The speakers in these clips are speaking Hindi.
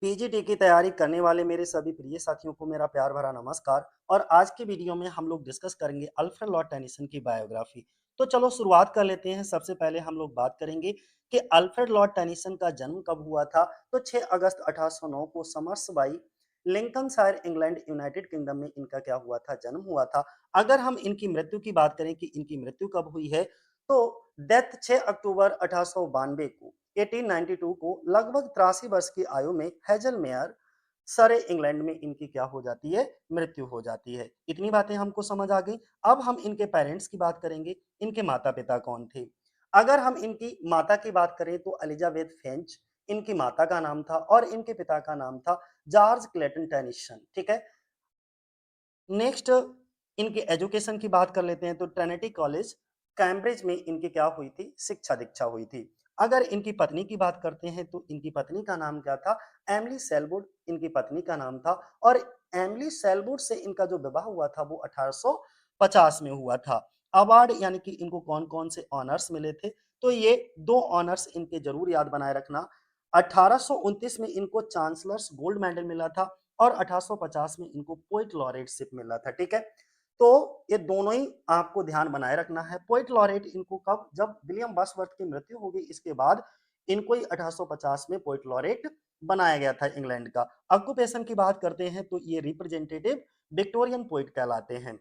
पीजीटी की तैयारी करने वाले मेरे सभी प्रिय साथियों को मेरा प्यार भरा नमस्कार। और आज के वीडियो में हम लोग डिस्कस करेंगे अल्फ्रेड लॉर्ड टेनिसन की बायोग्राफी। तो चलो शुरुआत कर लेते हैं। सबसे पहले हम लोग बात करेंगे कि अल्फ्रेड लॉर्ड टेनिसन का जन्म कब हुआ था। तो 6 अगस्त 1809 को समर्सबाई, लिंकनशायर, इंग्लैंड, यूनाइटेड किंगडम में इनका क्या हुआ था, जन्म हुआ था। अगर हम इनकी मृत्यु की बात करें कि इनकी मृत्यु कब हुई है, तो डेथ 6 अक्टूबर 1892 को 1892 को लगभग 83 वर्ष की आयु में हेजलमेयर, सरे, इंग्लैंड में इनकी क्या हो जाती है, मृत्यु हो जाती है। इतनी बातें हमको समझ आ गई। अब हम इनके पेरेंट्स की बात करेंगे। इनके माता पिता कौन थे। अगर हम इनकी माता की बात करें तो एलिजाबेथ फेंच इनकी माता का नाम था और इनके पिता का नाम था जॉर्ज क्लेटन टेनिसन। ठीक है। नेक्स्ट इनकी एजुकेशन की बात कर लेते हैं। तो ट्रिनिटी कॉलेज कैम्ब्रिज में इनकी क्या हुई थी, शिक्षा दीक्षा हुई थी। अगर इनकी पत्नी की बात करते हैं तो इनकी पत्नी का नाम क्या था, एमिली सेलवुड इनकी पत्नी का नाम था। और एमिली सेलवुड से इनका जो विवाह हुआ था वो 1850 में हुआ था। अवार्ड यानी कि इनको कौन कौन से ऑनर्स मिले थे, तो ये दो ऑनर्स इनके जरूर याद बनाए रखना। 1829 में इनको चांसलर्स गोल्ड मेडल मिला था और 1850 में इनको पोइट लॉरेटशिप मिला था। ठीक है। तो ये दोनों ही आपको ध्यान बनाए रखना है। पोइट लॉरेट इनको कब, जब विलियम वर्ड्सवर्थ की मृत्यु हो गई इसके बाद इनको ही 1850 में पोइट लॉरेट बनाया गया था इंग्लैंड का। ऑक्यूपेशन की बात करते हैं तो ये रिप्रेजेंटेटिव विक्टोरियन पोइट कहलाते हैं।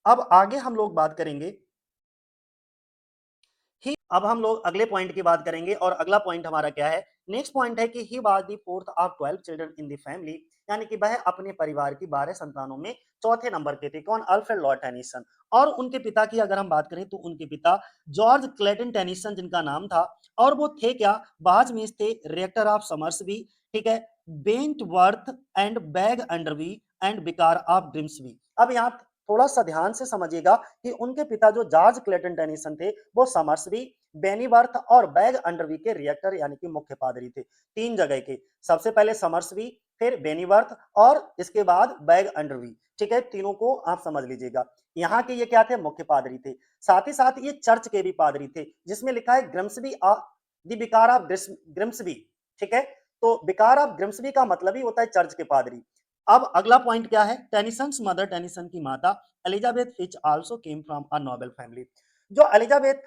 अब आगे हम लोग बात करेंगे ही, अब हम लोग अगले पॉइंट की बात करेंगे और अगला पॉइंट हमारा क्या है, नेक्स्ट पॉइंट है कि he was the fourth of 12 children in the family, यानी कि वह अपने परिवार की 12 संतानों में चौथे नंबर के थे। कौन, अल्फ्रेड लॉर्ड टेनिसन। और उनके पिता की अगर हम बात करें तो उनके पिता जॉर्ज क्लेटन टेनिसन जिनका नाम था, और वो थे क्या, बाजमीज थे, रिएक्टर ऑफ समर्सबी, ठीक है, बेंटवर्थ एंड बैग अंडरवी एंड विकार ऑफ ग्रिम्सबी। अब यहाँ थोड़ा सा ध्यान से समझिएगा कि उनके पिता जो जॉर्ज क्लेटन टेनिसन थे वो समर्सबी, बेनीवर्थ और बैग अंडरवी के रिएक्टर यानी कि मुख्य पादरी थे। तीन जगह के, सबसे पहले समर्सबी, फिर बेनीवर्थ और इसके बाद बैग अंडरवी। ठीक है, तीनों को आप समझ लीजिएगा। यहाँ के ये क्या थे, मुख्य पादरी थे। साथ ही साथ ये चर्च के भी पादरी थे, जिसमें लिखा है ग्रिम्सबी द विकार ऑफ ग्रिम्सबी। ठीक है, तो विकार ऑफ ग्रिम्सबी का मतलब ही होता है चर्च के पादरी। अब अगला पॉइंट क्या है, टेनिसन्स मदर, टेनिसन की माता Elizabeth Fitch also came from a Nobel family. जो एलिजाबेथ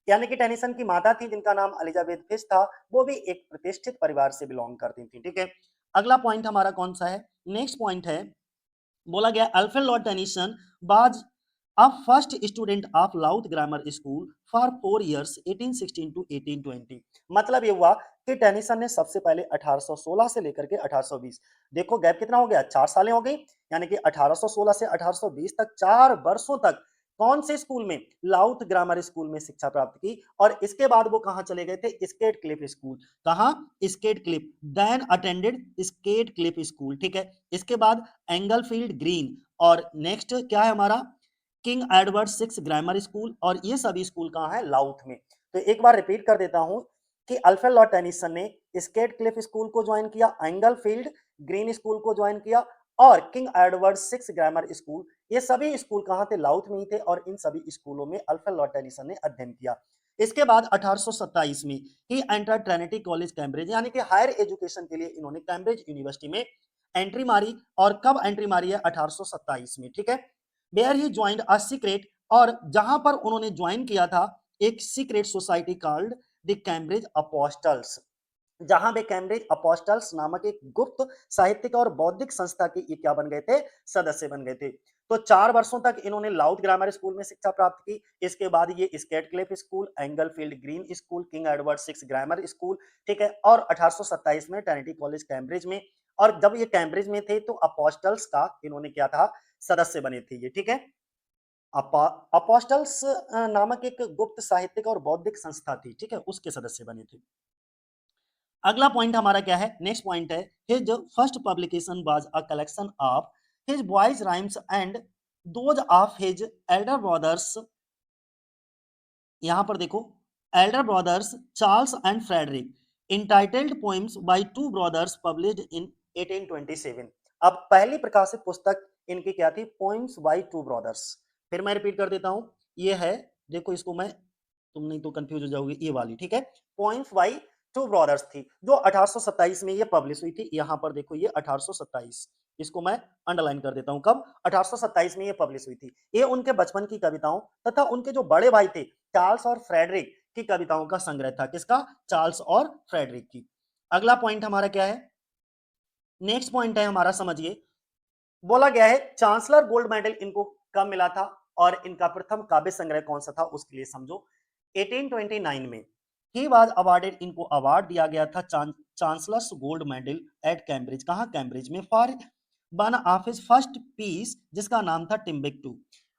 यानी कि टेनिसन की माता थी जिनका नाम एलिजाबेथ फिच था, वो भी एक प्रतिष्ठित परिवार से बिलोंग करती थी। ठीक है। अगला पॉइंट हमारा कौन सा है, नेक्स्ट पॉइंट है, बोला गया Alfred Lord Tennyson was a first student of Louth grammar school for 4 years 1816 to 1820। मतलब ये हुआ कि टेनिसन ने सबसे पहले 1816 से लेकर के 1820, देखो गैप कितना हो गया, 4 सालें हो गई, यानी कि 1816 से 1820 तक 4 वर्षों तक कौन से स्कूल में, लाउथ ग्रामर स्कूल में शिक्षा प्राप्त की। और इसके बाद वो कहां चले गए थे, स्केट क्लिफ स्कूल। कहां, Skate Cliff, then attended Skate Cliff school. ठीक है, इसके बाद एंगलफील्ड ग्रीन, और नेक्स्ट क्या है हमारा, king Edward six grammar school. और ये सभी स्कूल कहाँ है, लाउथ में। तो एक बार रिपीट कर देता हूं कि अल्फ्रेड लॉर्ड टेनिसन ने स्केट क्लिफ स्कूल को ज्वाइन किया, एंगलफील्ड ग्रीन स्कूल को ज्वाइन किया, और king Edward six grammar school, ये सभी स्कूल कहाँ थे, लाउथ में ही थे। और इन सभी स्कूलों में अल्फ्रेड लॉर्ड टेनिसन ने अध्ययन किया। इसके बाद 1827 में ही एंटर ट्रिनिटी कॉलेज कैम्ब्रिज, यानी कि हायर एजुकेशन के लिए इन्होंने कैम्ब्रिज यूनिवर्सिटी में एंट्री मारी। और कब एंट्री मारी है, 1827 में। ठीक है, where he joined a secret, और जहां पर उन्होंने ज्वाइन किया था एक secret society called the Cambridge Apostles, जहां पे कैम्ब्रिज अपोस्टल्स नामक एक गुप्त साहित्यिक और बौद्धिक संस्था के ये क्या बन गए थे, सदस्य बन गए थे। तो 4 वर्षों तक इन्होंने लाउथ ग्रामर स्कूल में शिक्षा प्राप्त की। इसके बाद ये skate Cliff school, Englefield Green school, King Edward six grammar school, ठीक है, और 1827 में ट्रिनिटी कॉलेज कैम्ब्रिज में। और जब ये कैम्ब्रिज में थे तो अपोस्टल्स का इन्होंने क्या था, सदस्य बने थे ये। ठीक है, अपोस्टल्स नामक एक गुप्त साहित्यिक और बौद्धिक संस्था थी, ठीक है, उसके सदस्य बने थे। अगला पॉइंट हमारा क्या है, नेक्स्ट पॉइंट है, his first publication was a collection of his boys rhymes and those of his elder brothers. यहां पर देखो, elder brothers Charles and Frederick, entitled poems by two brothers published in 1827। अब पहली प्रकाशित पुस्तक इनकी क्या थी, पोएम्स बाय टू ब्रदर्स। फिर मैं रिपीट कर देता हूं, ये है, देखो इसको मैं, तुम नहीं तो कंफ्यूज हो जाओगे, ये वाली। ठीक है, पोएम्स बाय टू ब्रदर्स थी, जो 1827 में ये पब्लिश हुई थी। यहाँ पर देखो ये 1827, इसको मैं अंडरलाइन कर देता हूँ। कब? 1827 में ये पब्लिश हुई थी। ये उनके बचपन की कविताओं तथा उनके जो बड़े भाई थे चार्ल्स और फ्रेडरिक की कविताओं का संग्रह था। किसका? चार्ल्स और फ्रेडरिक की। अगला पॉइंट हमारा क्या है? नेक्स्ट पॉइंट है हमारा, समझिए। बोला गया है चांसलर गोल्ड मेडल इनको कब मिला था और इनका प्रथम काव्य संग्रह कौन सा था, उसके लिए समझो। 1829 में ही वाज अवार्डेड, इनको अवार्ड दिया गया था chancellor's gold medal at Cambridge. कहां? कैम्ब्रिज में, for one of his first piece जिसका नाम था टिम्बिक्टू।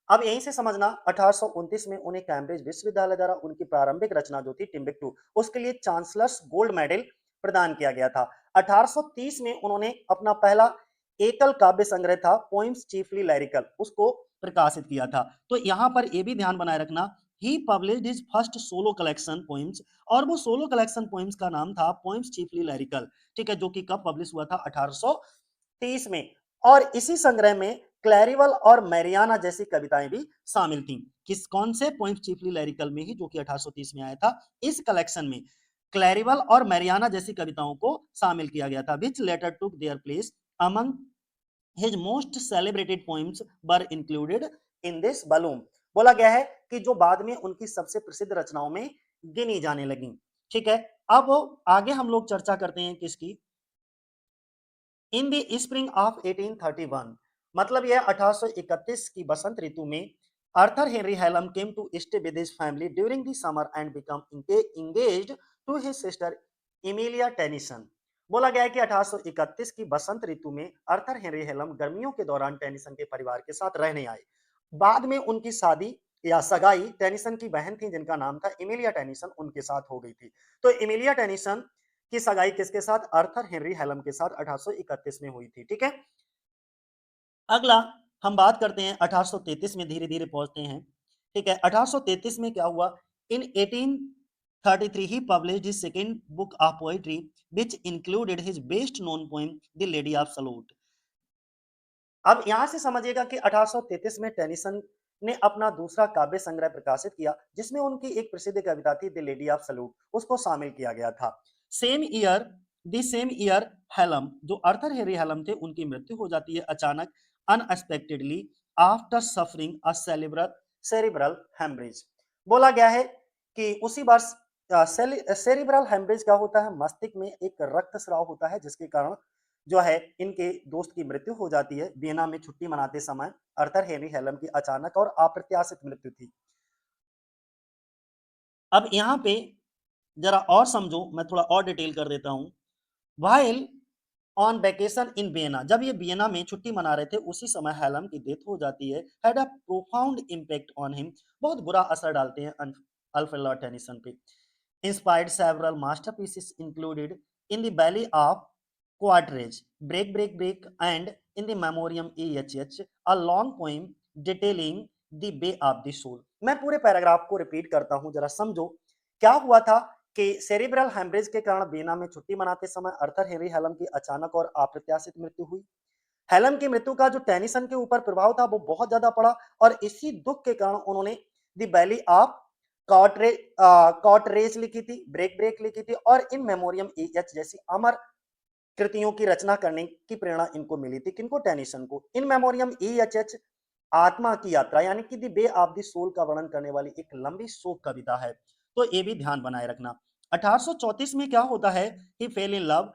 अब यहीं से समझना 1829 में उन्हें कैम्ब्रिज विश्वविद्यालय द्वारा उनकी प्रारंभिक रचना जो थी टिम्बिक्टू, उसके लिए चांसलर्स गोल्ड मेडल प्रदान किया गया था। 1830 में उन्होंने अपना पहला एकल काव्य संग्रह था पोइम्स चीफली लैरिकल, उसको प्रकाशित किया था। तो यहां पर यह भी ध्यान बनाए रखना, he published his first solo collection poems, और वो सोलो कलेक्शन पोइम्स का नाम था पोइम्स चीफली लैरिकल। ठीक है, जो कि कब पब्लिश हुआ था? 1830 में। और इसी संग्रह में क्लैरिवल और मैरियाना जैसी कविताएं भी शामिल थीं। किस कौन से? पोइम्स चीफली लैरिकल में ही, जो कि 1830 में आया था। इस कलेक्शन में क्लैरिवल और मैरियाना जैसी कविताओं को शामिल किया गया था, which later took their place among his most celebrated poems were included in this volume। बोला गया है कि जो बाद में उनकी सबसे प्रसिद्ध रचनाओं में गिनी जाने लगी। ठीक है, अब आगे हम लोग चर्चा करते हैं किसकी? इन द स्प्रिंग ऑफ 1831, मतलब यह 1831 की बसंत ऋतु में Arthur Henry Hallam came to stay with his family during the summer and become engaged to his sister Emilia Tennyson. बोला गया है कि 1831 की बसंत ऋतु में आर्थर हेनरी हेलम गर्मियों के दौरान टेनिसन के परिवार के साथ रहने आए। बाद में उनकी शादी या सगाई टेनिसन की बहन थी जिनका नाम था इमिलिया टेनिसन, उनके साथ हो गई थी। तो इमिलिया टेनिसन की सगाई किसके साथ? आर्थर हेनरी हेलम के साथ 1831 में हुई थी। ठीक है, अगला हम बात करते हैं 1833 में, धीरे धीरे पहुंचते हैं। ठीक है, 1833 में क्या हुआ? In 1833 he published his second book of poetry which included his best known poem the lady of Shalott. अब यहां से समझिएगा कि 1833 में टेनिसन ने अपना दूसरा काव्य संग्रह प्रकाशित किया जिसमें उनकी एक प्रसिद्ध कविता थी द लेडी ऑफ सलूट, उसको शामिल किया गया था। सेम ईयर हेलम, जो अर्थर हेरी हेलम थे, उनकी मृत्यु हो जाती है अचानक, अनएक्सपेक्टेडली, आफ्टर सफरिंग अ सेरिब्रल हेमरेज। बोला गया है कि उसी वर्ष सेरिब्रल हेमरेज क्या होता है? मस्तिष्क में एक रक्तस्राव होता है जिसके कारण जो है इनके दोस्त की मृत्यु हो जाती है। वियना में छुट्टी मनाते समय अर्थर हेनरी हेलम की अचानक और अप्रत्याशित मृत्यु थी। अब यहाँ पे जरा और समझो, मैं थोड़ा और डिटेल कर देता हूँ। While on vacation in Vienna, जब ये वियना में छुट्टी मना रहे थे उसी समय हेलम की डेथ हो जाती है। Had a profound impact on him, बहुत बुरा असर डालते हैं अल्फ्रेड लॉर्ड टेनिसन पे। Inspired several masterpieces included in the valley of Cauteretz, break break break and in the memoriam EHH, a long poem detailing the bay of the soul. मैं पूरे पैराग्राफ को रिपीट करता हूं, जरा समझो। क्या हुआ था कि सेरिब्रल हेमरेज के कारण वियना में छुट्टी मनाते समय अर्थर हेनरी हेलम की अचानक और अप्रत्याशित मृत्यु हुई। हेलम की मृत्यु का जो टेनिसन के ऊपर प्रभाव था वो बहुत ज्यादा पड़ा, और इसी दुख के कारण उन्होंने द वैली ऑफ कॉटरेज लिखी थी, ब्रेक ब्रेक लिखी थी, और इन मेमोरियम EH जैसी अमर कृतियों की रचना करने की प्रेरणा इनको मिली थी। किनको? टेनिसन को। इन मेमोरियम EHH आत्मा की यात्रा यानी कि the bay of the soul का वर्णन करने वाली एक लंबी शोक कविता है। तो ये भी ध्यान बनाए रखना। 1834 में क्या होता है? He fell in love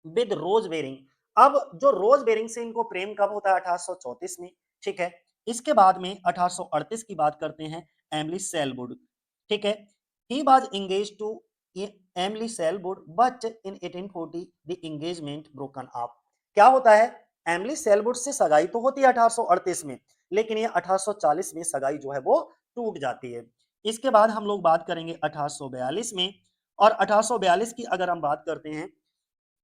with Rose Baring. अब जो रोज बेरिंग से इनको प्रेम कब होता है? 1834 में। ठीक है, इसके बाद में 1838 की बात करते हैं, एमिली सेलवुड। ठीक है, he was engage to Emily Sellwood but in 1840 the engagement broken up. क्या होता है? एमिली सेलवुड से सगाई तो होती है 1838 में, लेकिन ये 1840 में सगाई जो है वो टूट जाती है। इसके बाद हम लोग बात करेंगे 1842 में, और 1842 की अगर हम बात करते हैं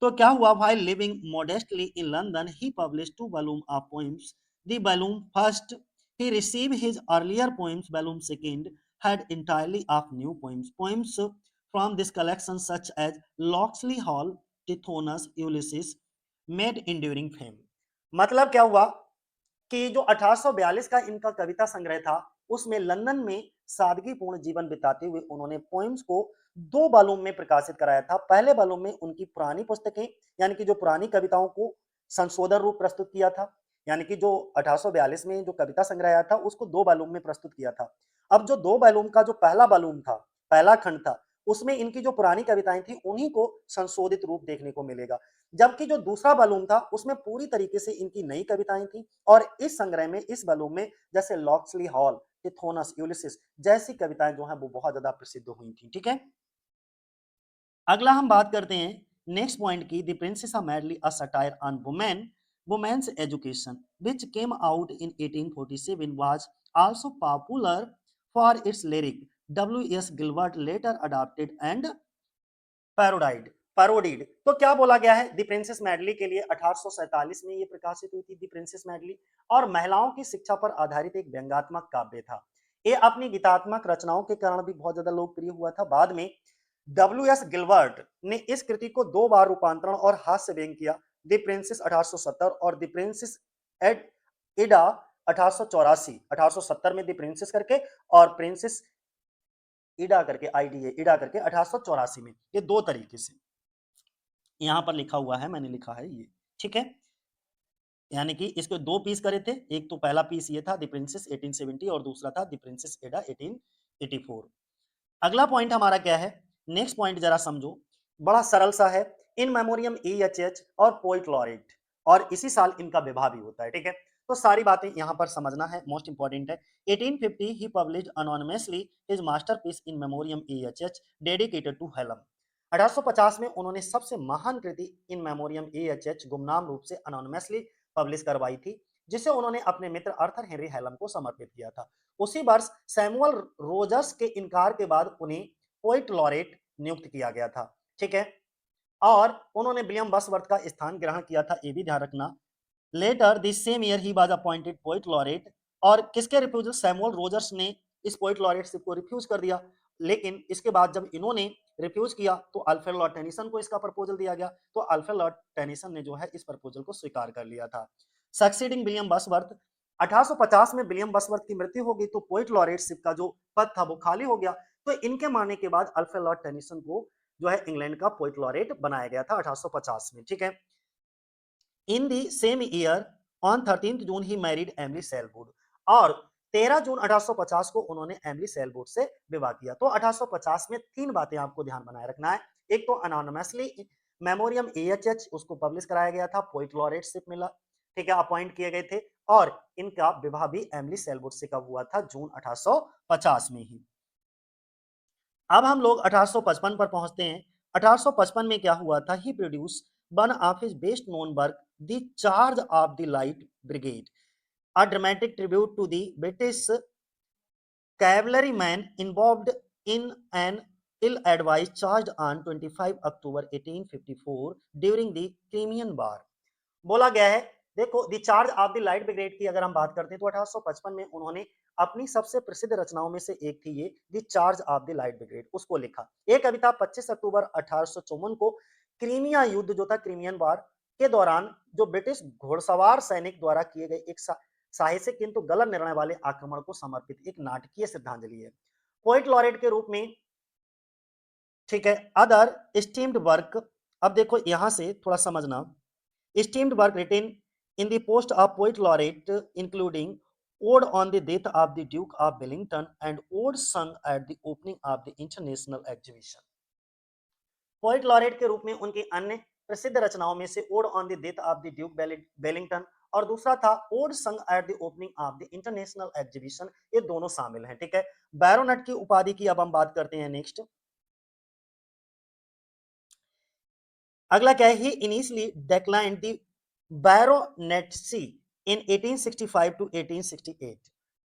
तो क्या हुआ? while living modestly in London, he published two volumes of poems. The volume first, he received his earlier poems. Volume second had entirely of new poems. Poems from this collection, such as Locksley Hall, Tithonus, Ulysses, made enduring fame. मतलब क्या हुआ कि जो 1842 का इनका कविता संग्रह था उसमें लंदन में सादगीपूर्ण जीवन बिताते हुए उन्होंने पोएम्स को 2 वॉल्यूम में प्रकाशित कराया था। पहले वॉल्यूम में उनकी पुरानी पुस्तकें, यानी कि जो पुरानी कविताओं को संशोधन रूप प्रस्तुत किया था, यानी कि जो 1842 में जो कविता संग्रह आया था, उसको 2 वॉल्यूम में प्रस्तुत किया था। अब जो 2 वॉल्यूम का जो पहला वॉल्यूम था, पहला खंड था, उसमें इनकी जो पुरानी कविताएँ थी, उन्हीं को संशोधित रूप देखने को मिलेगा। जबकि जो दूसरा वॉल्यूम था, उसमें पूरी तरीके से इनकी नई कविताएँ थी और इस संग्रह में, इस वॉल्यूम में जैसे लॉक्सली हॉल, टिथोनस, यूलिसिस जैसी कविताएँ जो हैं वो बहुत ज़्यादा प्रसिद्ध हुई थी, ठीक है? अगला हम बात करते हैं नेक्स्ट पॉइंट की, the princess of medley a satire on women women's education which came out in 1847 was also popular for its lyric W S Gilbert later adopted and parodied parodied. तो क्या बोला गया है, द प्रिंसेस मैडली के लिए 1847 में ये प्रकाशित हुई थी द प्रिंसेस मैडली, और महिलाओं की शिक्षा पर आधारित एक व्यंग्यात्मक काव्य था। ये अपनी गीतात्मक रचनाओं के कारण भी बहुत ज्यादा लोकप्रिय हुआ था। बाद में डब्ल्यू एस गिलबर्ट ने इस कृति को 2 बार रूपांतरण और हास्य व्यंग किया, द प्रिंसेस 1870 और द प्रिंसेस एड इडा 1884, 1870 में द प्रिंसेस करके और प्रिंसेस इडा करके, आईडीए इडा करके 1884 में। ये 2 तरीके से यहाँ पर लिखा हुआ है, मैंने लिखा है ये, ठीक है? यानी कि इसको 2 पीस करे थे, एक तो पहला पीस ये था द प्रिंसेस 1870 और दूसरा था द प्रिंसेस एडा 1884। अगला पॉइंट हमारा क्या है, नेक्स्ट पॉइंट जरा समझो, बड़ा सरल सा है, इन मेमोरियम EHH और पोइट लॉरेट, और इसी साल इनका विवाह भी होता है, ठीक है? तो सारी बातें यहाँ पर समझना है, मोस्ट इंपॉर्टेंट है। 1850 he published anonymously his masterpiece in memoriam EHH dedicated to Hallam. 1850 में उन्होंने सबसे महान कृति इन मेमोरियम EHH गुमनाम रूप से अनोनिमसली पब्लिश करवाई थी, जिसे उन्होंने अपने मित्र आर्थर हेनरी हेलम को समर्पित किया था। उसी वर्ष सैमुअल रोजर्स के इनकार के बाद उन्हें पोइट लॉरेट नियुक्त किया गया था, ठीक है? और उन्होंने विलियम बसवर्थ का स्थान ग्रहण किया था, ये भी ध्यान रखना। लेटर दिस सेम ईयर ही वाज अपॉइंटेड पोइट लॉरेट, और किसके रिफ्यूजल, सैमुअल रोजर्स ने इस पोइट लॉरेटशिप को रिफ्यूज कर दिया। लेकिन इसके बाद जब इन्होंने रिफ्यूज किया तो अल्फ्रेड लॉर्ड टेनिसन को इसका प्रपोजल दिया गया, तो अल्फ्रेड लॉर्ड टेनिसन ने जो है इस प्रपोजल को स्वीकार कर लिया था। सक्सीडिंग विलियम बसवर्थ, 1850 में विलियम बसवर्थ की मृत्यु हो गई, तो पोइट लॉरेटशिप का जो पद था वो खाली हो गया। तो इनके मारने के बाद अल्फ्रेड लॉर्ड टेनिसन को जो है इंग्लैंड का पोइट लॉरेट बनाया गया था 1850 में, ठीक है? In the same year on 13 June he married Emily Sellwood, और 13 जून 1850 को उन्होंने एमिली सेलवुड से विवाह किया। तो 1850 में 3 बातें आपको ध्यान बनाए रखना है। एक तो अनोनिमसली मेमोरियम EHH उसको पब्लिश कराया गया था, पोइट लॉरेटशिप मिला, ठीक है, अपॉइंट किए गए थे, और इनका विवाह भी एमिली सेलवुड से कब हुआ था, जून 1850 में ही। अब हम लोग 1855 पर पहुंचते हैं। 1855 में क्या हुआ था, he produce one of his best known work the charge of the light brigade, a dramatic tribute to the British cavalryman involved in an ill-advised charge on 25 October 1854 during the Crimean War। बोला गया है, देखो the charge of the light brigade की अगर हम बात करते हैं तो 1855 में उन्होंने अपनी सबसे प्रसिद्ध रचनाओं में से एक थी ये the charge of the light brigade, उसको लिखा। ये कविता 25 अक्टूबर 1854 को क्रीमिया युद्ध जो था, क्रीमियन वार के दौरान जो ब्रिटिश घुड़सवार सैनिक द्वारा किए गए एक साहसिक किंतु गलत निर्णय वाले आक्रमण को समर्पित एक नाटकीय श्रद्धांजलि है। पोइट लॉरेट के रूप में, ठीक है, अदर स्टीम्ड वर्क, अब देखो यहां से थोड़ा समझना, esteemed work written in the post of poet laureate including ode on the death of the Duke of Wellington and ode sung at the opening of the international exhibition। Poet laureate के रूप में उनकी अन्य प्रसिद्ध रचनाओं में से odd on the death of the Duke Wellington और दूसरा था ओड संग at the opening of the international exhibition, ये दोनों शामिल हैं, ठीक है? बैरोनेट की उपाधि की अब हम बात करते हैं नेक्स्ट। अगला क्या है, he initially declined the baronetcy in 1865 to 1868।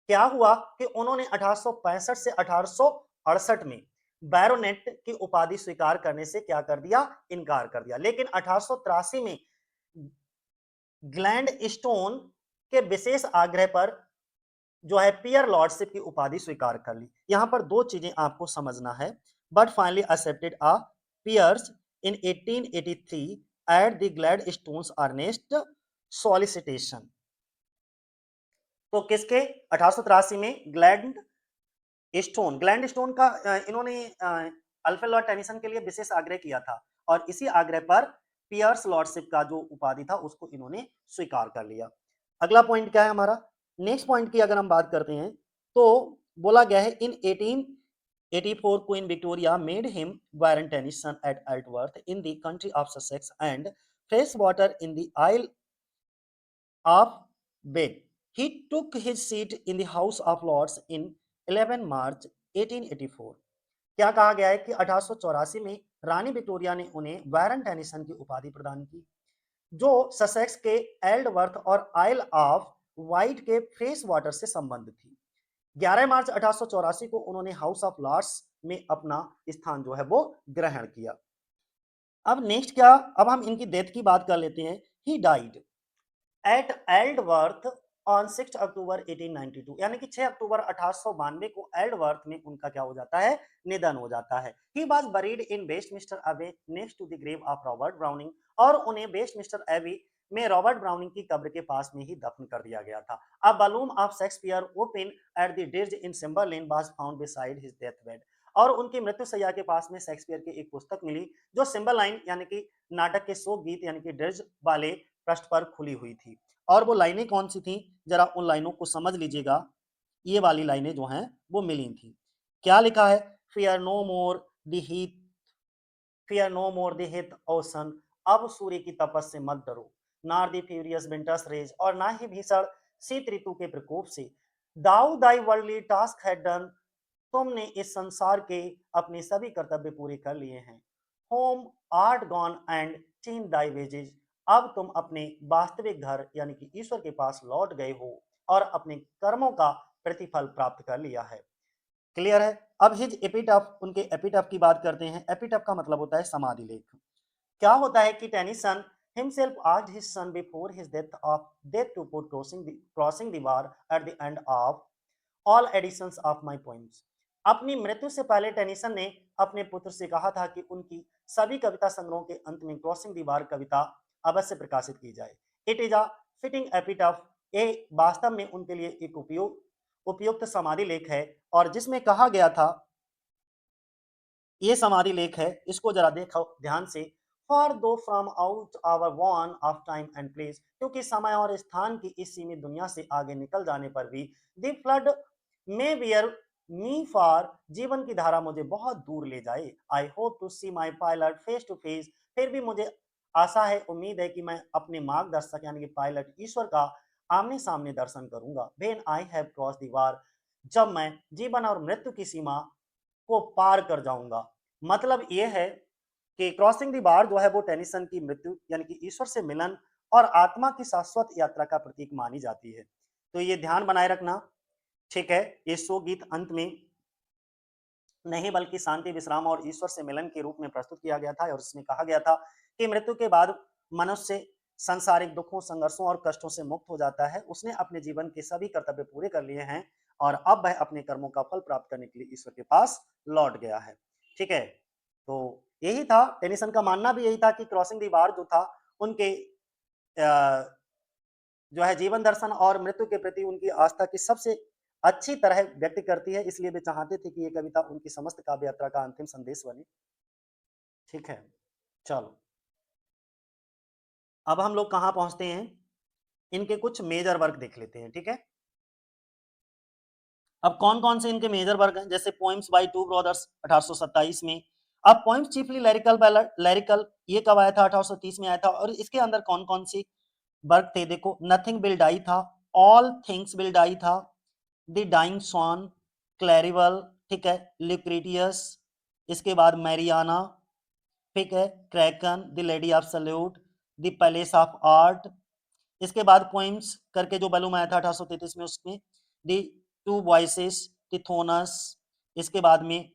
क्या हुआ कि उन्होंने 1865 से 1868 में बैरोनेट की उपाधि स्वीकार करने से क्या कर दिया, इनकार कर दिया। लेकिन 1883 में ग्लैंड स्टोन के विशेष आग्रह पर जो है पियर लॉर्डशिप की उपाधि स्वीकार कर ली। यहां पर 2 चीजें आपको समझना है, but finally accepted a peers in 1883 at the Gladstone's earnest solicitation. तो किसके, 1883 में ग्लैंड स्टोन का इन्होंने अल्फ्रेड लॉर्ड टेनिसन के लिए विशेष आग्रह किया था और इसी आग्रह पर पियर्स लॉर्डशिप का जो उपाधि था उसको इन्होंने स्वीकार कर लिया। अगला पॉइंट क्या है हमारा, नेक्स्ट पॉइंट की अगर हम बात करते हैं तो बोला गया है in 1884 Queen Victoria made him Baron Tennyson at Aldworth in the country of Sussex and Freshwater in the isle of Ben. He took his seat in the House of Lords in 11 मार्च 1884। क्या कहा गया है कि 1884 में रानी विक्टोरिया ने उन्हें बैरन टेनिसन की उपाधि प्रदान की जो ससेक्स के एल्डवर्थ और आइल ऑफ वाइट के फ्रेश वाटर से संबंधित थी। 11 मार्च 1884 को उन्होंने हाउस ऑफ लॉर्ड्स में अपना स्थान जो है वो ग्रहण किया। अब नेक्स्ट क्या, अब हम इनकी डेथ की बात कर लेते हैं। He died eight Aldworth on 6 अक्टूबर 1892, यानी कि 6 अक्टूबर 1892 को एल्डवर्थ में उनका क्या हो जाता है, निधन हो जाता है। He was buried in Westminster Abbey next to the grave of Robert Browning, और उन्हें वेस्टमिंस्टर एबी में रॉबर्ट ब्राउनिंग की कब्र के पास में ही दफन कर दिया गया था। A volume of Shakespeare open at the dirge in Cymbeline was found beside his death bed, और उनकी मृत्यु सैया के पास में शेक्सपियर की एक पुस्तक मिली जो सिम्बरलाइन यानी कि नाटक के शोक गीत यानी कि डिज वाले पृष्ठ पर खुली हुई थी। और वो लाइनें कौन सी थी, जरा उन लाइनों को समझ लीजिएगा। ये वाली लाइनें जो हैं वो मिली थी। क्या लिखा है, fear no more the heat, fear no more the heat ocean, अब सूर्य की तपस से मत डरो, नार द फ्यूरियस विंटर्स रेज, और ना ही भीषण शीत ऋतु के प्रकोप से। दाऊ दाई वर्ल्डली टास्क हैड डन, तुमने इस संसार के अपने सभी कर्तव्य पूरे कर लिए हैं। Home art gone and ta'en thy wages, अब तुम अपने वास्तविक घर यानी कि ईश्वर के पास लौट गए हो और अपने कर्मों का प्रतिफल प्राप्त कर लिया है। क्लियर है। अब हिज एपिटाफ, उनके एपिटाफ की बात करते हैं। एपिटाफ का मतलब होता है समाधि लेख। क्या होता है कि Tennyson himself asked his son before his death to put crossing the bar at the end of all editions of my poems। अपनी मृत्यु से पहले टेनिसन ने अपने पुत्र से कहा था कि उनकी सभी कविता संग्रहों के अंत में क्रॉसिंग दी बार कविता अवश्य प्रकाशित की जाए। It is a fitting epitaph, ये वास्तव में उनके लिए एक उपयुक्त समाधि लेख है, और जिसमें कहा गया था, ये समाधि लेख है, इसको जरा देखो ध्यान से। फॉर दो from out hour one of time and place, क्योंकि समय और स्थान की इस सीमित दुनिया से आगे निकल जाने पर भी the flood may bear me far, जीवन की धारा मुझे बहुत दूर ले जाए। I hope to see my pilot face to face, फिर भी मुझे आशा है, उम्मीद है कि मैं अपने मार्गदर्शक यानी कि पायलट ईश्वर का आमने सामने दर्शन करूंगा। When I have cross the war, जब मैं जीवन और मृत्यु की सीमा को पार कर जाऊंगा। मतलब ये है कि क्रॉसिंग द बार जो है वो टेनिसन की मृत्यु यानी कि ईश्वर से मिलन और आत्मा की शाश्वत यात्रा का प्रतीक मानी जाती है। तो ये ध्यान बनाए रखना, ठीक है। ये शो गीत अंत में नहीं बल्कि शांति, विश्राम और ईश्वर से मिलन के रूप में प्रस्तुत किया गया था, और इसमें कहा गया था कि मृत्यु के बाद मनुष्य सांसारिक दुखों, संघर्षों और कष्टों से मुक्त हो जाता है। उसने अपने जीवन के सभी कर्तव्य पूरे कर लिए हैं और अब वह अपने कर्मों का फल प्राप्त करने के लिए ईश्वर के पास लौट गया है। ठीक है, तो यही था, टेनिसन का मानना भी यही था कि क्रॉसिंग दी बार जो था उनके जो है जीवन दर्शन और मृत्यु के प्रति उनकी आस्था की सबसे अच्छी तरह व्यक्त करती है, इसलिए वे चाहते थे कि ये कविता उनकी समस्त काव्य यात्रा का अंतिम संदेश बने। ठीक है, चलो अब हम लोग कहाँ पहुंचते हैं, इनके कुछ मेजर वर्क देख लेते हैं। ठीक है, अब कौन कौन से इनके मेजर वर्क हैं, जैसे पोएम्स बाय टू ब्रदर्स 1827 में। अब पोएम्स चीफली लैरिकल लैरिकल, ये कब आया था, 1830 में आया था। और इसके अंदर कौन कौन सी वर्क थे, देखो, नथिंग विल डाई था, ऑल थिंग्स विल डाई था, द डाइंग स्वान, क्लैरिवल, ठीक है, लिक्रेटियस, इसके बाद मैरियाना, ठीक है, Kraken, the lady of solute, the palace of art. इसके बाद पोइम्स करके जो बैलूम आया था 1833 में, उसमें द टू वॉइसेस, टिथोनस, इसके बाद में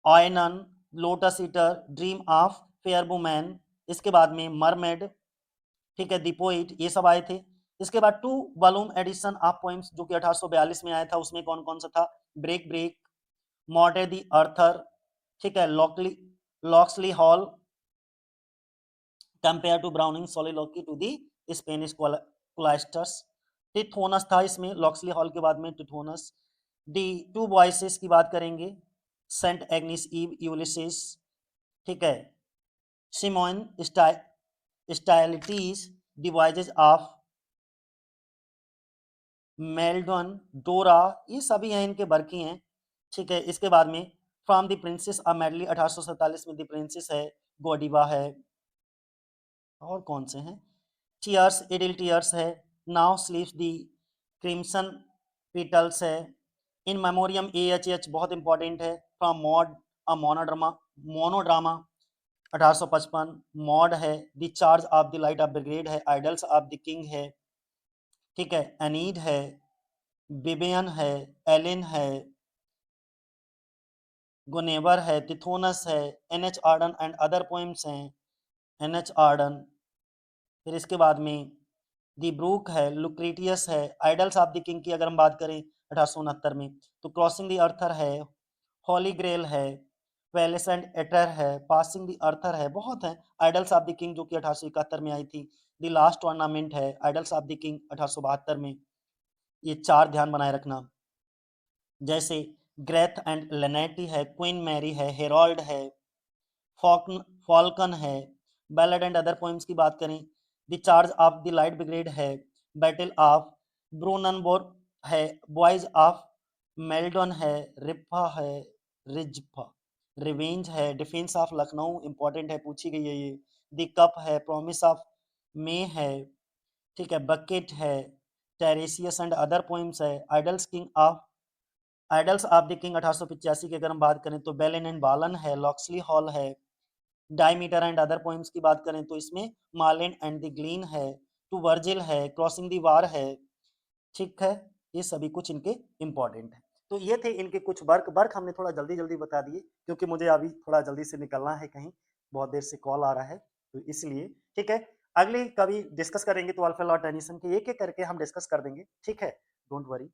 Oenone, lotus eater, dream of fair women, इसके बाद में मरमेड, ठीक है, द पोइट, ये सब आए थे। इसके बाद two volume edition of poems जो कि 1842 में आया था, उसमें कौन कौन सा था, break break, Morte d' Arthur, ठीक है, Locksley Hall, compare to Browning soliloquy to the Spanish cloisters, Tithonus था इसमें, लॉक्सली हॉल के बाद में टिथोनस। दी टू वॉइसेस की बात करेंगे, सेंट एग्निस ईव यूलिसिस, ठीक है, सिमोन स्टाइलिटीज, डिवाइजेज ऑफ मेल्डन, डोरा, ये सभी हैं इनके वर्क ही हैं, ठीक है। इसके बाद में from the princess of medley 1847 में द प्रिंसेस है, गोडीबा है, और कौन से हैं, टीयर्स, एडिल टीयर्स है, now sleeps the, crimson petals है, in memoriam A H H बहुत इंपॉर्टेंट है, from Maud a monodrama, monodrama 1855, Maud है, the charge of the light of brigade है, आइडल्स ऑफ द किंग है, ठीक है, एनीड है, बिबियन है, एलिन है, गुनेवर है, तिथोनस है, Enoch Arden and other poems हैं, एन एच आर्डन। फिर इसके बाद में दी ब्रूक है, लुक्रेटियस है, आइडल्स ऑफ द किंग की अगर हम बात करें 1869 में, तो क्रॉसिंग द अर्थर है, होली ग्रेल है, वेलिस एंड एटर है, पासिंग द अर्थर है, बहुत है। आइडल्स ऑफ द किंग जो कि 1871 में आई थी, द लास्ट टूर्नामेंट है, आइडल्स ऑफ द किंग 1872 में। ये चार ध्यान बनाए रखना, जैसे ग्रेथ एंड लेनेटी है, क्वीन मैरी है, हेरोल्ड है, फॉल्कन फॉल्कन है, बैलेड एंड अदर पोइम्स की बात करें, the charge of the light brigade है, बैटल ऑफ ब्रूननबोर है, बॉयज ऑफ मेल्डन है, रिप्पा है, रिज्फा, रिवेंज है, डिफेंस ऑफ लखनऊ इंपॉर्टेंट है, पूछी गई है ये, द कप है, प्रॉमिस ऑफ मे है, ठीक है, बकेट है, टेरेसियस एंड अदर पोइम्स है, आइडल्स ऑफ द किंग 1885 की अगर हम बात करें तो बेलन एंड बालन है, लॉक्सली हॉल है, डायमीटर एंड अदर पोइम्स की बात करें तो इसमें मार्लिन एंड द ग्लीन है, टू वर्जिल है, क्रॉसिंग द वार है, ठीक है। ये सभी कुछ इनके इंपॉर्टेंट है। तो ये थे इनके कुछ वर्क हमने थोड़ा जल्दी जल्दी बता दिए, क्योंकि मुझे अभी थोड़ा जल्दी से निकलना है कहीं, बहुत देर से कॉल आ रहा है, तो इसलिए, ठीक है। अगले कभी डिस्कस करेंगे तो अल्फा लॉ टेनिसन के एक एक करके हम डिस्कस कर देंगे, ठीक है, डोंट वरी।